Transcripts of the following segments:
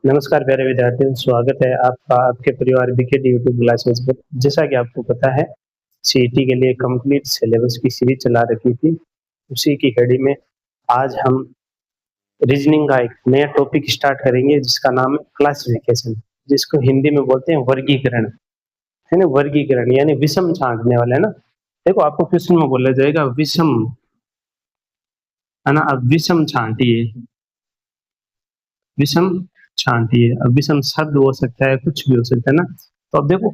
नमस्कार प्यारे विद्यार्थियों, स्वागत है आपका आपके परिवार बीकेडी यूट्यूब क्लासेस पर। जैसा कि आपको पता है, सीईटी के लिए कंप्लीट सिलेबस की सीरीज चला रखी थी। उसी की कड़ी में आज हम रीजनिंग का एक नया टॉपिक स्टार्ट करेंगे जिसका नाम है क्लासिफिकेशन, जिसको हिंदी में बोलते हैं वर्गीकरण, है ना। वर्गीकरण यानी विषम छांटने वाला, है ना। देखो, आपको क्वेश्चन में बोला जाएगा विषम, है ना। अब विषम छांटिए, विषम छांटिए। अब विषम शब्द हो सकता है, कुछ भी हो सकता है ना। तो अब देखो,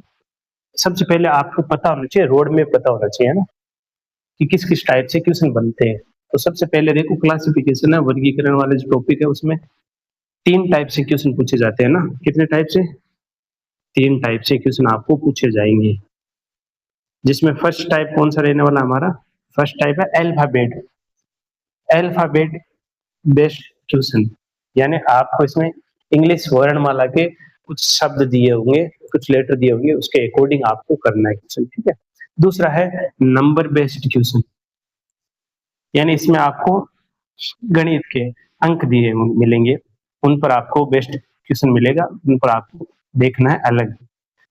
सबसे पहले आपको पता होना चाहिए, रोड में पता होना चाहिए ना, कि किस किस टाइप से क्वेश्चन बनते हैं। तो सबसे पहले देखो, क्लासिफिकेशन है, वर्गीकरण वाले जो टॉपिक है उसमें तीन टाइप से क्वेश्चन पूछे जाते हैं ना। कितने टाइप से? तीन टाइप से क्वेश्चन आपको पूछे जाएंगे, जिसमें फर्स्ट टाइप कौन सा रहने वाला हमारा? फर्स्ट टाइप है अल्फाबेट, अल्फाबेट बेस्ड क्वेश्चन। यानी आपको इसमें इंग्लिश वर्णमाला के कुछ शब्द दिए होंगे, कुछ लेटर दिए होंगे, उसके अकॉर्डिंग आपको करना है क्वेश्चन, ठीक है। दूसरा है नंबर बेस्ड क्वेश्चन, यानी इसमें आपको गणित के अंक दिए मिलेंगे, उन पर आपको बेस्ट क्वेश्चन मिलेगा, उन पर आपको देखना है अलग।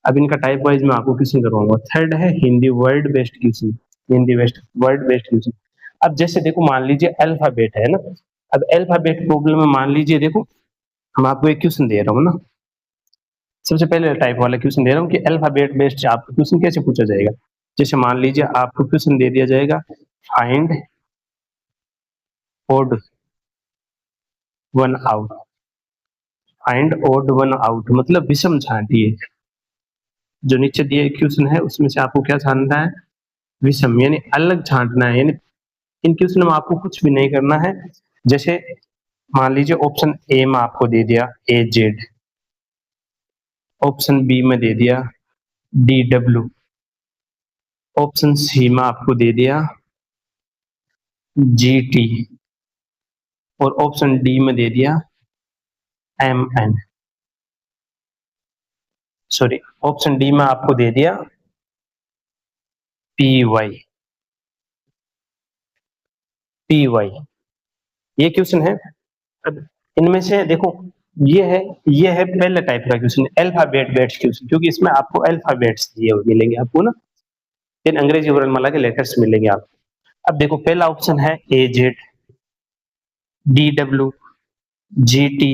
अब इनका टाइप वाइज में आपको क्वेश्चन करवाऊंगा। थर्ड है Hindi word based question, Hindi based word based question. अब जैसे देखो, मान लीजिए अल्फाबेट है ना। अब अल्फाबेट प्रॉब्लम में मान लीजिए, देखो हम आपको एक क्वेश्चन दे रहा हूँ ना। सबसे पहले टाइप वाला क्वेश्चन दे रहा हूँ कि अल्फाबेट बेस्ड आपको क्वेश्चन कैसे पूछा जाएगा। जैसे मान लीजिए आपको क्वेश्चन दे दिया जाएगा, find odd one out, find odd one out मतलब विषम छांटिए। जो नीचे दिए क्वेश्चन है उसमें से आपको क्या छांटना है? विषम, यानी अलग छांटना है। यानी इन क्वेश्चन में आपको कुछ भी नहीं करना है। जैसे मान लीजिए ऑप्शन ए में आपको दे दिया ए जेड, ऑप्शन बी में दे दिया डी डब्ल्यू, ऑप्शन सी में आपको दे दिया जी टी, और ऑप्शन डी में दे दिया M N, sorry option D में आपको दे दिया पी वाई, पी वाई। ये क्वेश्चन है। अब इनमें से देखो, ये है ये है पहले टाइप का क्वेश्चन, अल्फाबेट बेस्ड क्वेश्चन, क्योंकि इसमें आपको अल्फाबेट्स दिए हुए मिलेंगे आपको ना, फिर अंग्रेजी वर्णमाला के लेटर्स मिलेंगे आपको। अब देखो, पहला ऑप्शन है A Z, D W, G T,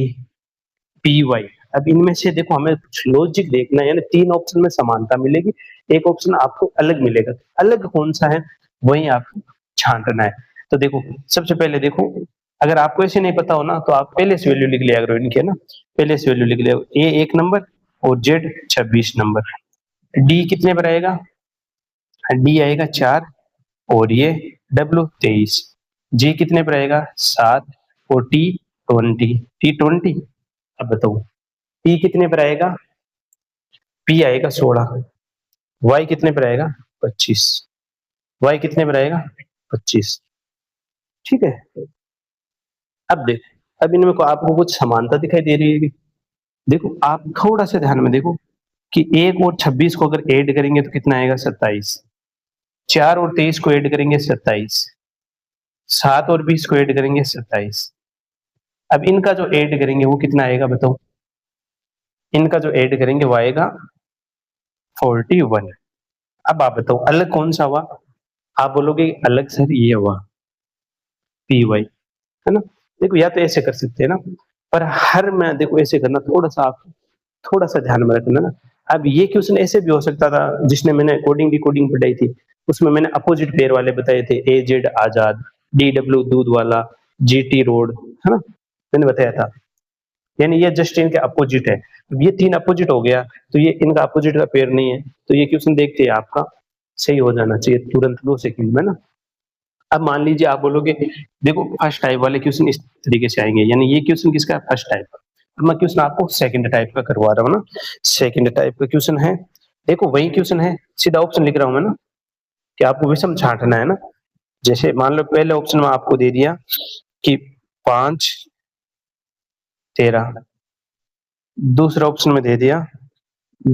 P Y. अब इनमें से देखो, हमें कुछ लॉजिक देखना है, यानी तीन ऑप्शन में समानता मिलेगी, एक ऑप्शन आपको अलग मिलेगा। अलग कौन सा है वही आपको छांटना है। तो देखो, सबसे पहले देखो, अगर आपको ऐसे नहीं पता हो ना, तो आप पहले से वैल्यू लिख लिया करो इनके ना। पहले से वैल्यू लिख लिया, ए 1 नंबर और जेड 26 नंबर। डी कितने पर आएगा? डी आएगा 4, और ये डब्ल्यू 23। जी कितने पर आएगा? 7, और टी 20, टी 20। अब बताओ पी कितने पर आएगा? पी आएगा 16। वाई कितने पर आएगा? 25। वाई कितने पर आएगा? 25। ठीक है। अब देखो, अब इनमें को आपको कुछ समानता दिखाई दे रही है। देखो, आप थोड़ा सा ध्यान में देखो कि 1 और 26 को अगर ऐड करेंगे तो कितना आएगा? 27। 4 और 23 को ऐड करेंगे 27। 7 और 20 को ऐड करेंगे 27। अब इनका जो ऐड करेंगे वो कितना आएगा बताओ? इनका जो ऐड करेंगे वो आएगा 41। अब आप बताओ अलग कौन सा हुआ? आप बोलोगे अलग सर ये हुआ पी वाई, है ना। देखो, या तो ऐसे कर सकते हैं ना, पर हर में देखो ऐसे करना, थोड़ा सा आप थोड़ा सा ध्यान में रखना ना। अब ये क्वेश्चन ऐसे भी हो सकता था, जिसने मैंने कोडिंग की कोडिंग पढ़ाई थी उसमें मैंने अपोजिट पेयर वाले बताए थे, ए जेड आजाद, डी डब्ल्यू दूध वाला, जी टी रोड, है ना, मैंने बताया था। यानी ये जस्ट इनके अपोजिट है। अब ये तीन अपोजिट हो गया, तो ये इनका अपोजिट का पेयर नहीं है, तो ये क्वेश्चन देखते हैं आपका सही हो जाना चाहिए तुरंत 2 सेकंड में ना। अब मान लीजिए आप बोलोगे, देखो फर्स्ट टाइप वाले क्वेश्चन इस तरीके से आएंगे, यानी ये क्वेश्चन किसका है? फर्स्ट टाइप का। अब मैं क्वेश्चन आपको सेकंड टाइप का करवा रहा हूँ ना। सेकंड टाइप का क्वेश्चन है, देखो वही क्वेश्चन है, सीधा ऑप्शन लिख रहा हूँ मैं ना, कि आपको विषम छांटना है ना। जैसे मान लो पहले ऑप्शन में आपको दे दिया कि 5 13, दूसरे ऑप्शन में दे दिया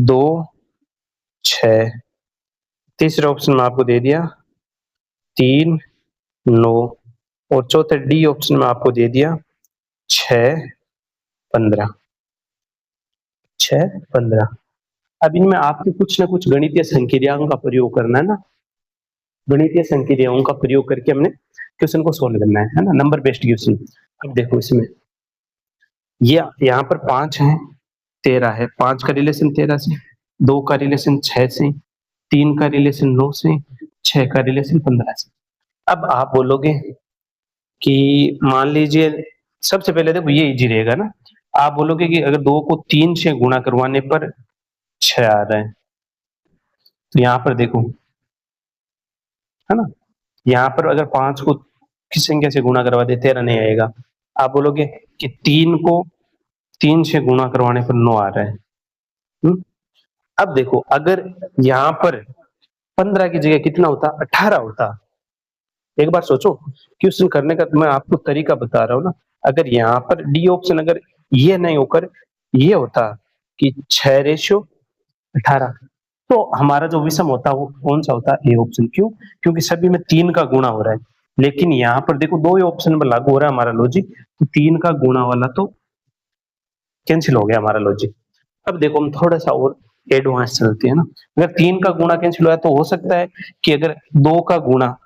2 6, तीसरे ऑप्शन में आपको दे दिया 3 9, और चौथे डी ऑप्शन में आपको दे दिया 6 15। 6, 15। अब इनमें आपको कुछ ना कुछ गणितीय संक्रियाओं का प्रयोग करना है ना, गणितीय संक्रियाओं का प्रयोग करके हमने क्वेश्चन को सोल्व करना है ना, नंबर बेस्ड क्वेश्चन। अब देखो इसमें ये यहाँ पर 5 है, 13 है, 5 का रिलेशन 13 से, 2 का रिलेशन 6 से, 3 का रिलेशन 9 से, 6 का रिलेशन 15 से। अब आप बोलोगे कि मान लीजिए सबसे पहले देखो ये इजी रहेगा ना, आप बोलोगे कि अगर 2 को 3 से गुणा करवाने पर 6 आ रहा है, तो यहाँ पर देखो, है ना? यहाँ पर अगर 5 को किस संख्या से गुणा करवा दे 13 नहीं आएगा। आप बोलोगे कि 3 को 3 से गुणा करवाने पर 9 आ रहा है। अब देखो अगर यहाँ पर 15 की जगह कितना होता, 18 होता। एक बार सोचो, क्वेश्चन करने का मैं आपको तरीका बता रहा हूँ ना। अगर यहाँ पर डी ऑप्शन अगर ये नहीं होकर ये होता कि 6:18, तो हमारा जो विषम होता वो कौन सा होता, ए ऑप्शन। क्यों? क्योंकि सभी में 3 का गुणा हो रहा है। लेकिन यहाँ पर देखो 2 ही ऑप्शन में लागू हो रहा है हमारा लॉजिक, तो 3 का गुणा वाला तो कैंसिल हो गया हमारा लॉजिक। अब देखो हम थोड़ा सा और एडवांस चलते हैं ना। अगर 3 का गुणा कैंसिल हुआ तो हो सकता है कि अगर 2 का गुणा,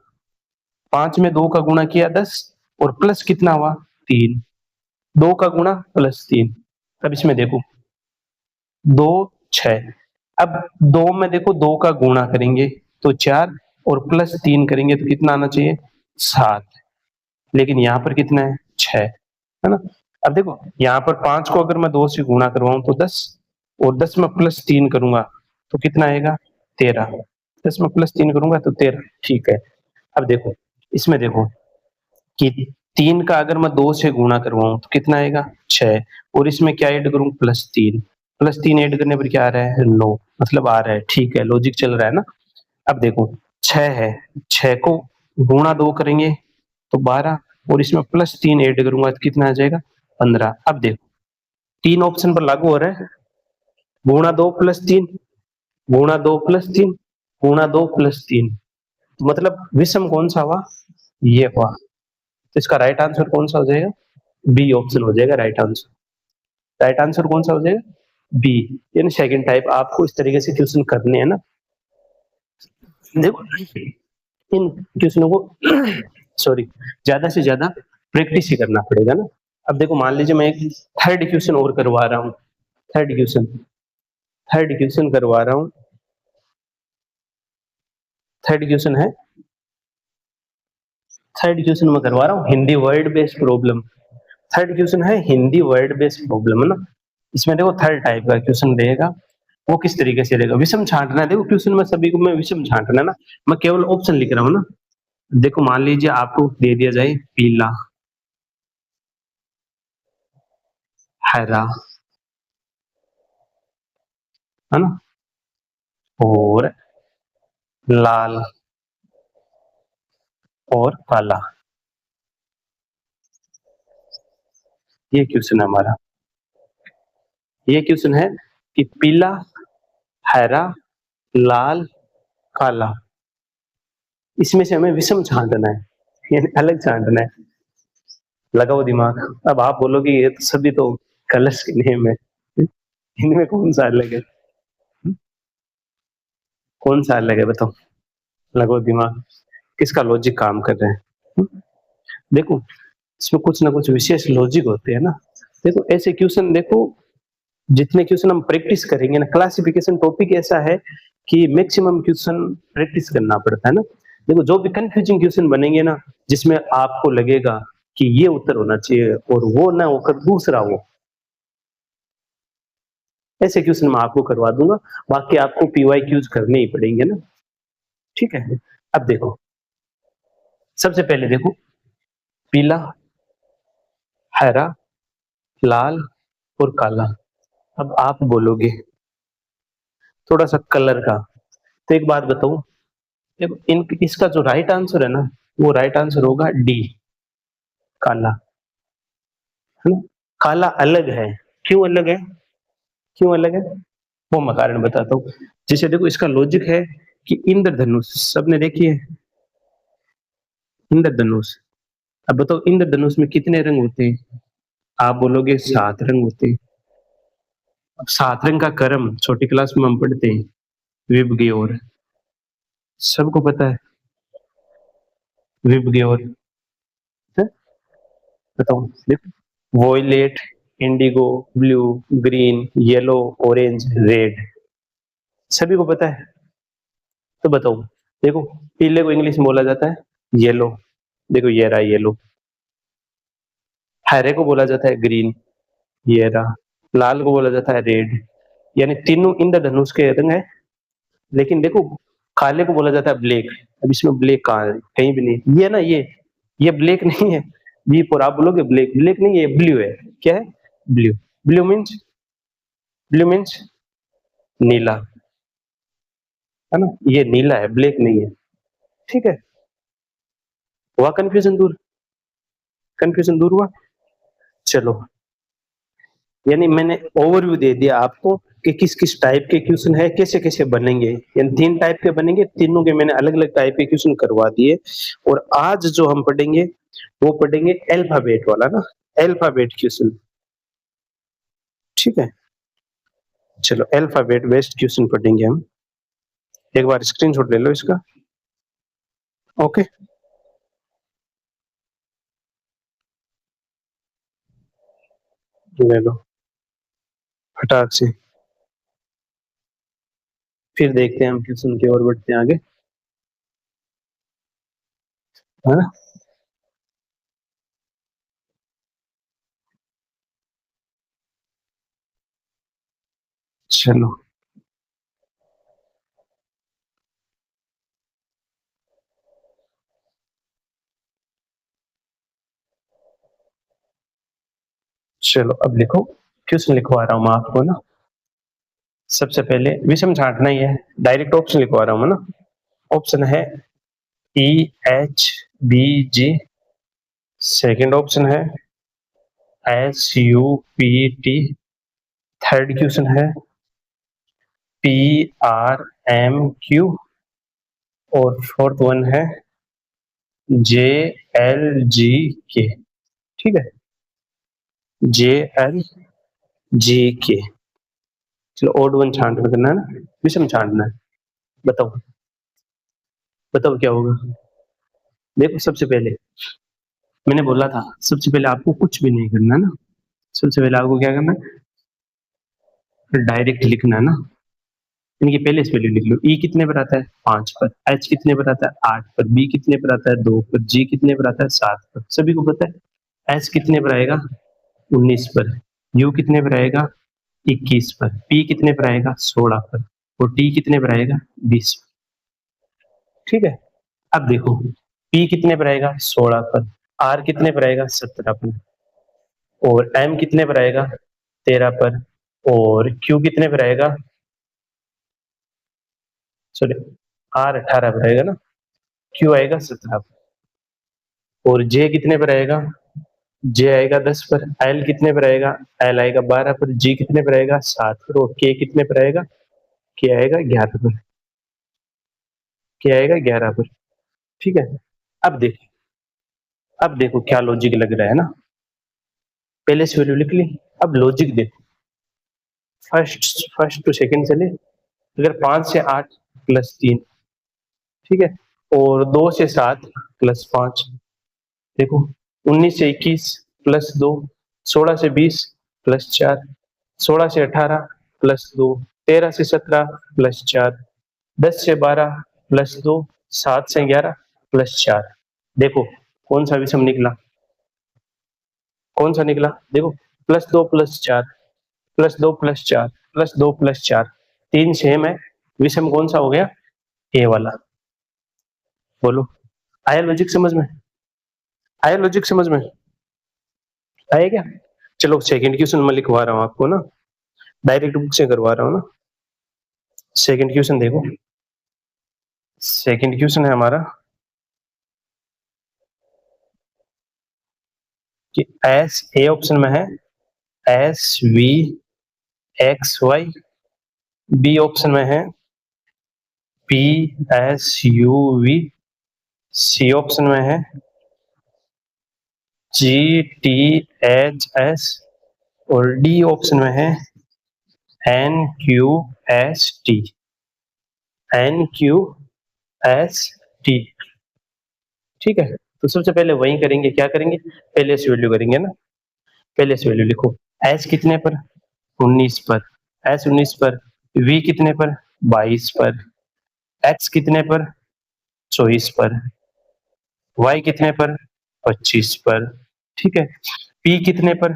5 में 2 का गुणा किया 10 और प्लस कितना हुआ 3, 2 का गुणा प्लस 3। अब इसमें देखो 2, 6। अब 2 में देखो 2 का गुणा करेंगे तो 4 और प्लस 3 करेंगे तो कितना आना चाहिए 7। लेकिन यहाँ पर कितना है 6, है ना? अब देखो यहाँ पर 5 को अगर मैं 2 से गुणा करवाऊं तो 10, और 10 में प्लस 3 करूंगा तो कितना आएगा 13। 10 में प्लस 3 करूंगा तो 13, ठीक है। अब देखो इसमें देखो कि 3 का अगर मैं 2 से गुणा करवाऊं तो कितना आएगा 6, और इसमें क्या ऐड करूं प्लस 3, प्लस 3 ऐड करने पर क्या आ रहा है 9, मतलब आ रहा है, ठीक है, लॉजिक चल रहा है ना। अब देखो 6 है, 6 को गुणा 2 करेंगे तो 12, और इसमें प्लस 3 ऐड करूंगा तो कितना आ जाएगा 15। अब देखो 3 ऑप्शन पर लागू हो रहा है, गुणा 2 प्लस 3, गुणा 2 प्लस 3, गुणा 2 प्लस 3, मतलब विषम कौन सा हुआ, ये हुआ। तो इसका राइट आंसर कौन सा हो जाएगा, बी ऑप्शन हो जाएगा राइट आंसर। राइट आंसर कौन सा हो जाएगा बी, यानी सेकंड टाइप। आपको इस तरीके से क्वेश्चन करने हैं ना। देखो इन क्वेश्चनों को सॉरी ज्यादा से ज्यादा प्रैक्टिस ही करना पड़ेगा ना। अब देखो मान लीजिए मैं एक थर्ड क्वेश्चन और करवा रहा हूँ, थर्ड क्वेश्चन, थर्ड क्वेश्चन करवा रहा हूँ, थर्ड क्वेश्चन है, थर्ड क्वेश्चन मैं करवा रहा हूँ Hindi word based problem. Third question है हिंदी वर्ड बेस्ड प्रॉब्लम, है ना। इसमें देखो थर्ड टाइप का क्वेश्चन रहेगा, वो किस तरीके से रहेगा, विषम छांटना है। देखो क्वेश्चन में सभी को मैं विषम छांटना है ना, मैं केवल ऑप्शन लिख रहा हूँ ना। देखो मान लीजिए आपको दे दिया जाए पीला, हरा, है ना, और लाल और काला, ये क्वेश्चन है हमारा। ये क्वेश्चन है कि पीला, हरा, लाल, काला, इसमें से हमें विषम छांटना है, यानी अलग छांटना है। लगाओ दिमाग। अब आप बोलोगे ये तो सभी तो कलर्स के नेम है, इनमें कौन सा अलग है, कौन सा अलग है बताओ, लगाओ दिमाग, किसका लॉजिक काम कर रहे हैं। देखो इसमें कुछ ना कुछ विशेष लॉजिक होते हैं ना। देखो ऐसे क्वेश्चन, देखो जितने क्वेश्चन हम प्रैक्टिस करेंगे ना, क्लासिफिकेशन टॉपिक ऐसा है कि मैक्सिमम क्वेश्चन प्रैक्टिस करना पड़ता है ना। देखो जो भी कंफ्यूजिंग क्वेश्चन बनेंगे ना, जिसमें आपको लगेगा कि ये उत्तर होना चाहिए और वो ना होकर दूसरा हो, ऐसे क्वेश्चन मैं आपको करवा दूंगा। बाकी आपको पीवाईक्यूज करने ही पड़ेंगे ना, ठीक है। अब देखो सबसे पहले देखो पीला, हरा, लाल और काला। अब आप बोलोगे थोड़ा सा कलर का, तो एक बात बताऊं, देखो इन इसका जो राइट आंसर है ना, वो राइट आंसर होगा डी, काला, है ना। काला अलग है, क्यों अलग है, क्यों अलग है, वो मैं कारण बताता हूँ। जैसे देखो इसका लॉजिक है कि इंद्रधनुष सबने देखी है, इंद्रधनुष। अब बताओ इंद्रधनुष में कितने रंग होते हैं, आप बोलोगे 7 रंग होते हैं, अब 7 रंग का क्रम छोटी क्लास में हम पढ़ते हैं, विबग्योर, सबको पता है विबग्योर, है? बताओ देखो, violet, indigo, blue, green, yellow, orange, red, सभी को पता है। तो बताओ, देखो पीले को इंग्लिश में बोला जाता है येलो, देखो ये रहा येलो। हरे को बोला जाता है ग्रीन, ये रहा। लाल को बोला जाता है रेड। यानी तीनों इंद्रधनुष के रंग है। लेकिन देखो, काले को बोला जाता है ब्लैक। अब इसमें ब्लैक कहाँ है? कहीं भी नहीं। ये ना, ये ब्लैक नहीं है। बी पर आप बोलोगे ब्लैक, ब्लैक नहीं है, ब्लू है। क्या है? Blue. Blue means, blue means नीला, है ना? ये नीला है, ब्लैक नहीं है। ठीक है, हुआ कंफ्यूजन दूर? कंफ्यूजन दूर हुआ? चलो, यानी मैंने ओवरव्यू दे दिया आपको कि किस किस टाइप के क्वेश्चन है, कैसे कैसे बनेंगे। यानी 3 टाइप के बनेंगे, तीनों के मैंने अलग अलग टाइप के क्वेश्चन करवा दिए। और आज जो हम पढ़ेंगे वो पढ़ेंगे अल्फाबेट वाला ना, अल्फाबेट क्वेश्चन। ठीक है, चलो अल्फाबेट बेस्ड क्वेश्चन पढ़ेंगे हम। एक बार स्क्रीनशॉट ले लो इसका। ओके, ले लो फटाक से। फिर देखते हैं हम क्वेश्चन की ओर बढ़ते हैं आगे, है ना? चलो, चलो अब लिखो, क्वेश्चन लिखवा रहा हूँ मैं आपको ना। सबसे पहले विषम छांटना ही है, डायरेक्ट ऑप्शन लिखवा रहा हूँ मैं ना। ऑप्शन है EHBG, सेकंड ऑप्शन है SUPT, थर्ड क्वेश्चन है PRMQ, और फोर्थ वन है JLGK। ठीक है, JLGK। चलो ओड वन छांटना करना है ना, विषम छांटना है। बताओ, बताओ क्या होगा? देखो सबसे पहले मैंने बोला था, सबसे पहले आपको कुछ भी नहीं करना ना। सबसे पहले आपको क्या करना है? डायरेक्ट लिखना है ना। इनकी पहले से वैल्यू लिख लो। ई कितने पर आता है? 5 पर। एच कितने पर आता है? 8 पर। बी कितने पर आता है? 2 पर। जी कितने पर आता है? 7 पर। सभी को पता है। एस कितने पर आएगा? 19 पर। यू कितने पर आएगा? 21 पर। पी कितने पर आएगा? 16 पर। और टी कितने पर आएगा? 20 पर। ठीक है, अब देखो, पी कितने पर आएगा? 16 पर। आर कितने पर आएगा? 17 पर। और एम कितने पर आएगा? 13 पर। और क्यू कितने पर आएगा? सॉरी, आर 18 पर आएगा ना, क्यू आएगा 17 पर। और जे कितने पर आएगा? जे आएगा 10 पर। एल कितने पर आएगा? एल आएगा 12 पर। जी कितने पर आएगा? 7 पर। और के कितने पर आएगा? के आएगा 11 पर। के आएगा 11 पर। ठीक है, अब देखो, अब देखो क्या लॉजिक लग रहा है ना। पहले से वैल्यू लिख ली। अब लॉजिक देखो, फर्स्ट टू सेकंड चले। अगर 5 से 8 प्लस 3, ठीक है, और 2 से 7 प्लस 5, देखो 19 से 21 प्लस 2, 16 से 20 प्लस 4, 16 से 18 प्लस 2, 13 से 17 प्लस 4, 10 से 12 प्लस 2, 7 से 11 प्लस 4। देखो कौन सा विषम निकला? कौन सा निकला? देखो, +2 +4, +2 +4, +2 +4, तीन सेम है। विषम कौन सा हो गया? ए वाला। बोलो, आया लॉजिक समझ में? आया लॉजिक समझ में? आया क्या? चलो सेकंड क्वेश्चन मैं लिखवा रहा हूँ आपको ना, डायरेक्ट बुक से करवा रहा हूँ ना। सेकंड क्वेश्चन देखो, सेकंड क्वेश्चन है हमारा कि एस, ए ऑप्शन में है SVXY, बी ऑप्शन में है PSUV, सी ऑप्शन में है GTHS, और डी ऑप्शन में है NQST, NQST, ठीक है। तो सबसे पहले वही करेंगे, क्या करेंगे, पहले से वैल्यू करेंगे ना, पहले से वैल्यू लिखो। एस कितने पर, 19 पर, एस 19 पर, वी कितने पर, 22 पर, एक्स कितने पर, 24 पर, वाई कितने पर, 25 पर, ठीक है। पी कितने पर,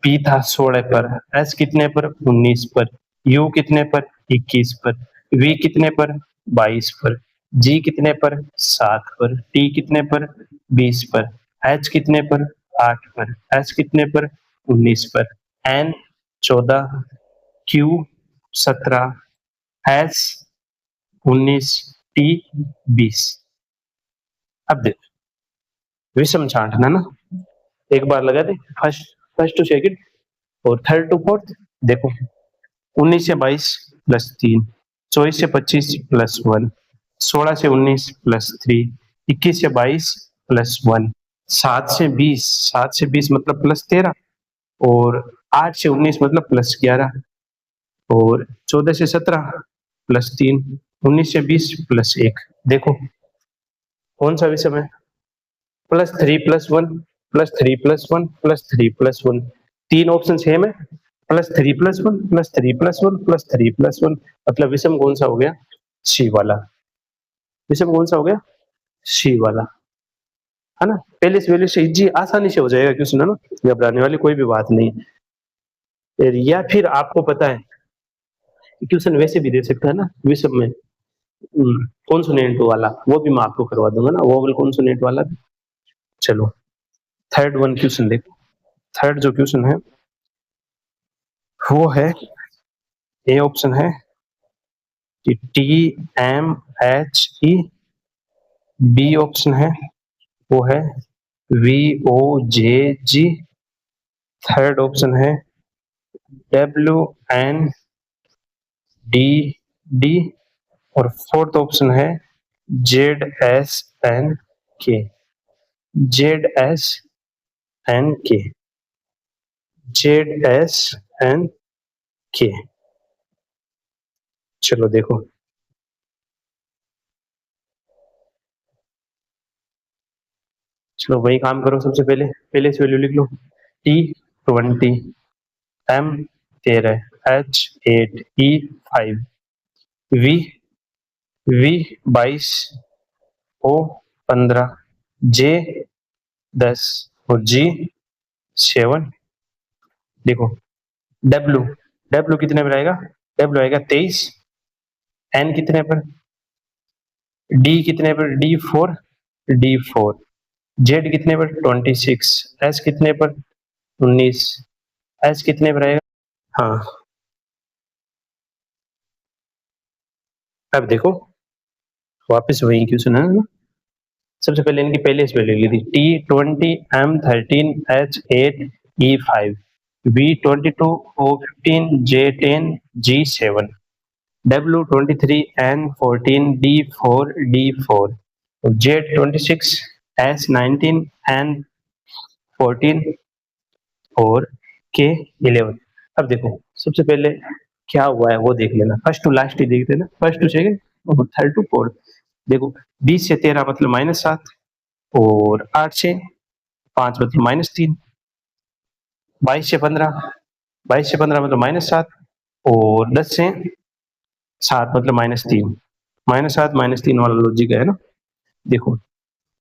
पी था 16 पर, एस कितने पर, 19 पर, यू कितने पर, 21 पर, वी कितने पर, 22 पर, जी कितने पर, 7 पर, टी कितने पर, 20 पर, एच कितने पर, 8 पर, एस कितने पर, 19 पर, एन 14, क्यू 17, एस 19, टी 20। अब देखो विषम छांटना ना, एक बार लगा दे, फर्स्ट फर्स्ट टू सेकंड और थर्ड टू फोर्थ। देखो 19 से 22 प्लस 3, 24 से 25 प्लस 1, 16 से 19 प्लस 3, 21 से 22 प्लस 1, 7 से 20, 7 से 20 मतलब प्लस 13, और 8 से 19 मतलब प्लस 11, और 14 से 17 प्लस 3, 19 से 20 प्लस 1। देखो कौन सा विषम है, plus 3 plus 1 plus 3 plus 1 plus 3 plus 1, तीन ऑप्शन सेम है, plus 3 plus 1 plus 3 plus 1 plus 3 plus 1, मतलब विषम कौन सा हो गया, सी वाला। विषम कौन सा हो गया, सी वाला, है ना। पहले से वैल्यू से इजी आसानी से हो जाएगा क्वेश्चन, है ना, घबराने वाली कोई भी बात नहीं है। या फिर आपको पता है क्वेश्चन वैसे भी दे सकता है ना विषम में, कॉन्सोनेंट वाला, वो भी मैं आपको करवा दूंगा ना, वोवल कॉन्सोनेंट वाला भी। चलो थर्ड वन क्वेश्चन देखो, थर्ड जो क्वेश्चन है वो है, ए ऑप्शन है कि TMHE, बी ऑप्शन है वो है VOJG, थर्ड ऑप्शन है WNDD, और फोर्थ ऑप्शन है ZSNK, ZSNK, ZSNK। चलो देखो, चलो वही काम करो, सबसे पहले पहले से वैल्यू लिख लो, T20, M13, H8, E5, V22, O15, J10 और G7। देखो W, W कितने पर आएगा, W आएगा 23, N कितने पर, D कितने पर, D4, D4, Z कितने पर 26, S कितने पर 19, S कितने पर आएगा, हाँ। अब देखो वापस वही क्वेश्चन है ना, सबसे पहले इनकी पहले से वैल्यू ली थी, T20, M13, H8, E5, V22, O15, J10, G7, W23, N14, D4, D4, Z26, S19, N14 और K11। अब देखो सबसे पहले क्या हुआ है वो देख लेना, फर्स्ट टू लास्ट ही देख लेना, फर्स्ट टू सेकंड और थर्ड टू फोर्थ। देखो 20 से 13 मतलब -7, और 8 से 5 मतलब -3, 22 से 15, 22 से 15 मतलब -7, और 10 से 7 मतलब -3, -7 -3 वाला लॉजिक है ना। देखो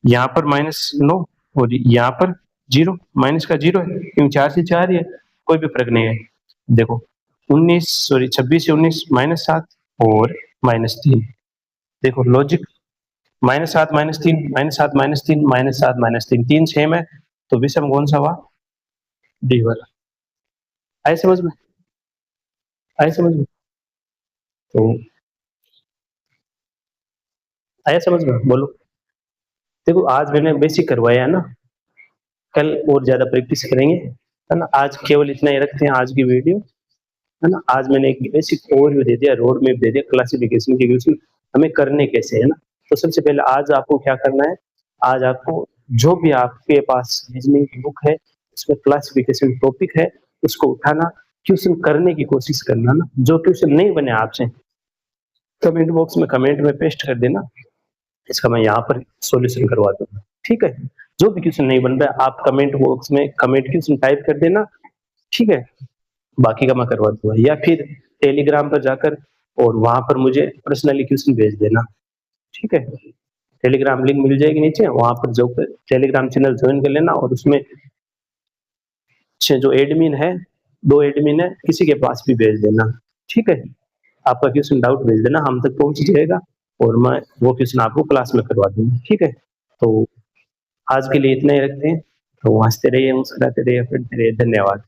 यहाँ पर -9 और यहाँ पर 0, माइनस का 0 है क्योंकि 4 से 4 ही है, कोई भी फर्क नहीं है। देखो 26 से 19 -7 और -3, देखो लॉजिक, -7 -3 -7 -3 -7 -3, तीन सेम है, तो विषम कौन सा हुआ, डी वाला। आए समझ में, आए समझ में, तो आया समझ में, बोलो। देखो आज मैंने बेसिक करवाया है ना, कल और ज्यादा प्रैक्टिस करेंगे, है ना। आज केवल इतना ही रखते हैं आज की वीडियो, है ना। आज मैंने एक बेसिक ओवरव्यू दे दिया, रोड मैप दे दिया क्लासिफिकेशन के क्वेश्चन हमें करने कैसे, है ना। तो सबसे पहले आज आपको क्या करना है, आज आपको जो भी आपके पास रीजनिंग की बुक है उसमें क्लासिफिकेशन टॉपिक है उसको उठाना, क्वेश्चन करने की कोशिश करना ना, जो क्वेश्चन नहीं बने आपसे कमेंट बॉक्स में कमेंट में पेस्ट कर देना, इसका मैं यहाँ पर सॉल्यूशन करवा दूंगा, ठीक है। जो भी क्वेश्चन नहीं बन रहा है आप कमेंट बॉक्स में कमेंट क्वेश्चन टाइप कर देना, ठीक है, बाकी का मैं करवा दूंगा। या फिर टेलीग्राम पर जाकर और वहां पर मुझे पर्सनली क्वेश्चन भेज देना, ठीक है। टेलीग्राम लिंक मिल जाएगी नीचे, वहां पर जो टेलीग्राम चैनल ज्वाइन कर लेना और उसमें जो एडमिन है, 2 एडमिन है, किसी के पास भी भेज देना, ठीक है। आपका क्वेश्चन डाउट भेज देना, हम तक पहुंच जाएगा और मैं वो क्वेश्चन आपको क्लास में करवा दूंगा, ठीक है। तो आज के लिए इतना ही रखते हैं, तो हंसते रहिए, मुस्कुराते रहिए, फिरते रहिए, धन्यवाद।